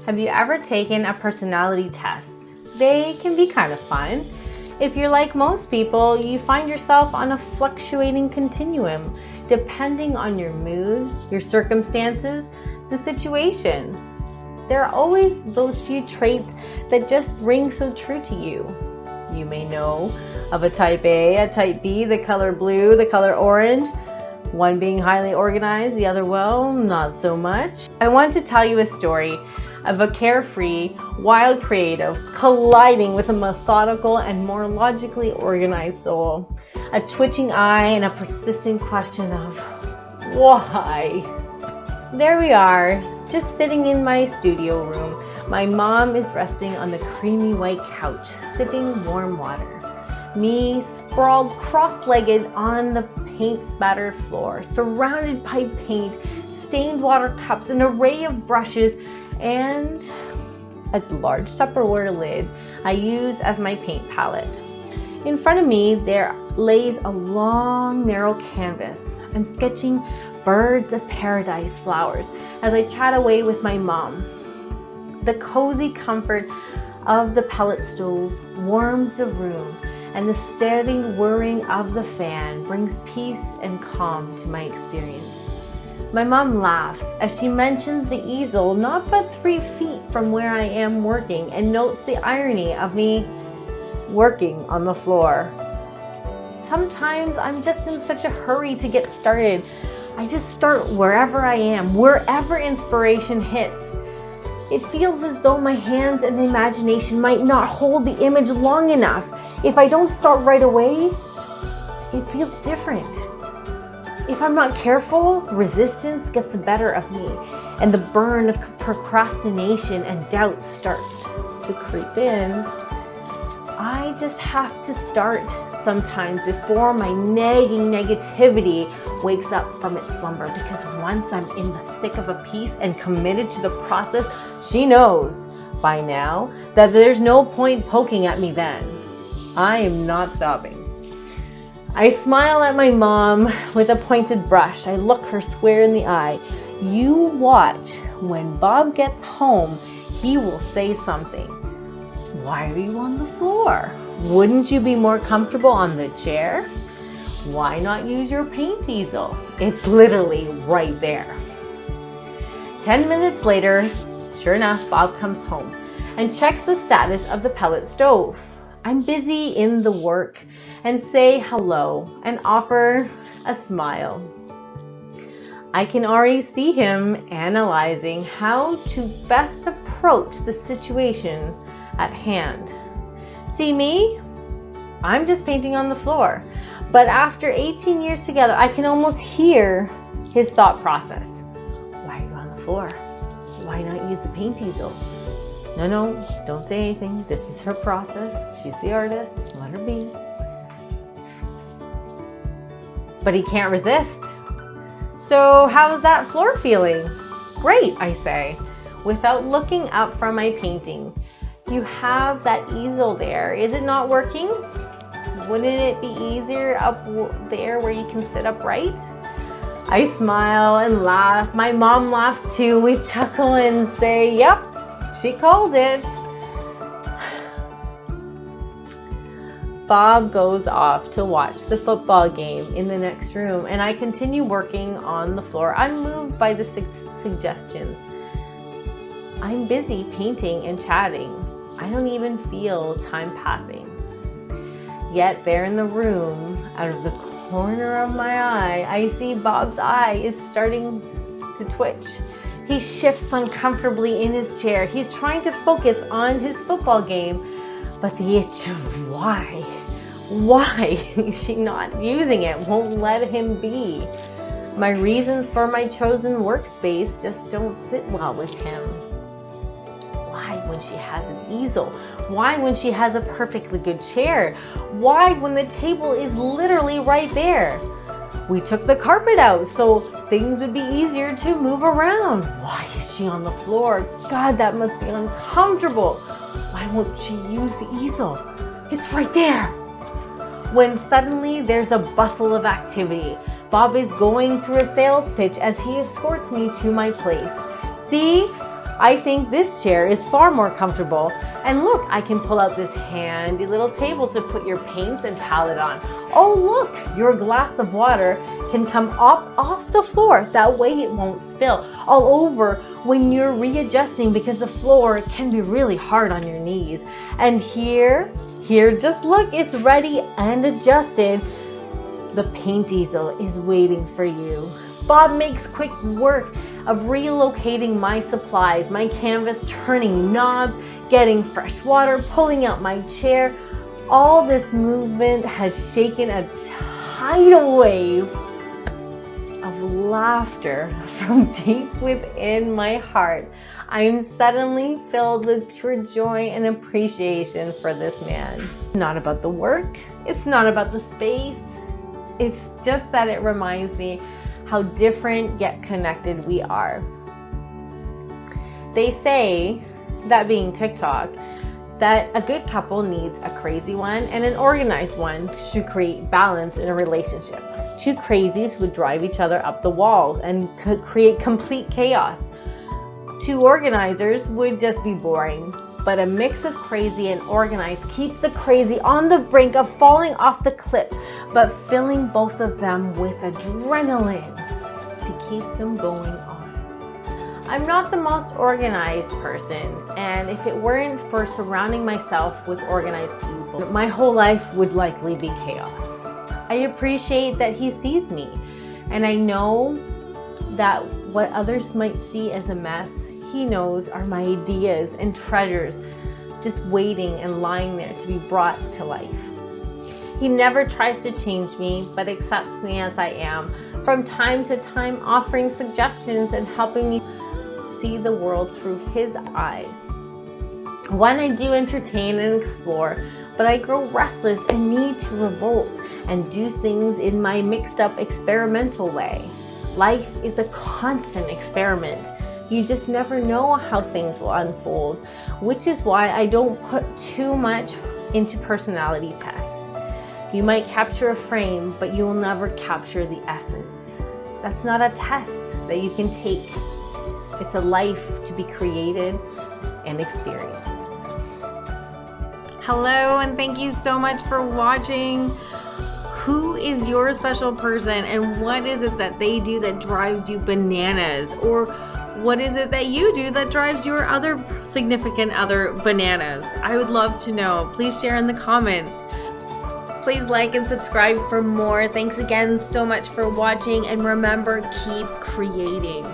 Have you ever taken a personality test? They can be kind of fun. If you're like most people, you find yourself on a fluctuating continuum, depending on your mood, your circumstances, the situation. There are always those few traits that just ring so true to you. You may know of a type A, a type B, the color blue, the color orange, one being highly organized, the other, well, not so much. I want to tell you a story of a carefree, wild creative colliding with a methodical and more logically organized soul. A twitching eye and a persistent question of why? There we are, just sitting in my studio room. My mom is resting on the creamy white couch, sipping warm water. Me sprawled cross-legged on the paint-spattered floor, surrounded by paint, stained water cups, an array of brushes, and a large Tupperware lid I use as my paint palette. In front of me, there lays a long, narrow canvas. I'm sketching birds of paradise flowers as I chat away with my mom. The cozy comfort of the pellet stove warms the room, and the steady whirring of the fan brings peace and calm to my experience. My mom laughs as she mentions the easel not but 3 feet from where I am working, and notes the irony of me working on the floor. Sometimes I'm just in such a hurry to get started. I just start wherever I am, wherever inspiration hits. It feels as though my hands and imagination might not hold the image long enough. If I don't start right away, it feels different. If I'm not careful, resistance gets the better of me, and the burn of procrastination and doubt start to creep in. I just have to start sometimes before my nagging negativity wakes up from its slumber, because once I'm in the thick of a piece and committed to the process, she knows by now that there's no point poking at me then. I am not stopping. I smile at my mom with a pointed brush. I look her square in the eye. You watch. When Bob gets home, he will say something. Why are you on the floor? Wouldn't you be more comfortable on the chair? Why not use your paint easel? It's literally right there. 10 minutes later, sure enough, Bob comes home and checks the status of the pellet stove. I'm busy in the work and say hello and offer a smile. I can already see him analyzing how to best approach the situation at hand. See me? I'm just painting on the floor. But after 18 years together, I can almost hear his thought process. Why are you on the floor? Why not use the paint easel? No, don't say anything. This is her process. She's the artist. Let her be. But he can't resist. So how's that floor feeling? Great, I say, without looking up from my painting. You have that easel there. Is it not working? Wouldn't it be easier up there where you can sit upright? I smile and laugh. My mom laughs too. We chuckle and say, yep, she called it. Bob goes off to watch the football game in the next room, and I continue working on the floor, unmoved by the suggestions. I'm busy painting and chatting. I don't even feel time passing. Yet there in the room, out of the corner of my eye, I see Bob's eye is starting to twitch. He shifts uncomfortably in his chair. He's trying to focus on his football game, but the itch of why is she not using it won't let him be. My reasons for my chosen workspace just don't sit well with him. Why when she has an easel? Why when she has a perfectly good chair? Why when the table is literally right there? We took the carpet out so things would be easier to move around. Why is she on the floor? God, that must be uncomfortable. Why won't she use the easel? It's right there. When suddenly there's a bustle of activity. Bob is going through a sales pitch as he escorts me to my place. See, I think this chair is far more comfortable. And look, I can pull out this handy little table to put your paints and palette on. Oh look, your glass of water can come up off the floor. That way it won't spill all over when you're readjusting, because the floor can be really hard on your knees. And here, just look, it's ready and adjusted. The paint easel is waiting for you. Bob makes quick work of relocating my supplies, my canvas, turning knobs, getting fresh water, pulling out my chair. All this movement has shaken a tidal wave of laughter from deep within my heart. I am suddenly filled with pure joy and appreciation for this man. It's not about the work, it's not about the space. It's just that it reminds me how different yet connected we are. They say, that being TikTok, that a good couple needs a crazy one and an organized one to create balance in a relationship. Two crazies would drive each other up the wall and could create complete chaos. Two organizers would just be boring. But a mix of crazy and organized keeps the crazy on the brink of falling off the cliff, but filling both of them with adrenaline to keep them going on. I'm not the most organized person, and if it weren't for surrounding myself with organized people, my whole life would likely be chaos. I appreciate that he sees me, and I know that what others might see as a mess, he knows are my ideas and treasures just waiting and lying there to be brought to life. He never tries to change me, but accepts me as I am, from time to time offering suggestions and helping me see the world through his eyes. One, I do entertain and explore, but I grow restless and need to revolt and do things in my mixed up experimental way. Life is a constant experiment. You just never know how things will unfold, which is why I don't put too much into personality tests. You might capture a frame, but you will never capture the essence. That's not a test that you can take. It's a life to be created and experienced. Hello, and thank you so much for watching. Who is your special person, and what is it that they do that drives you bananas? Or what is it that you do that drives your other significant other bananas? I would love to know. Please share in the comments. Please like and subscribe for more. Thanks again so much for watching, and remember, keep creating.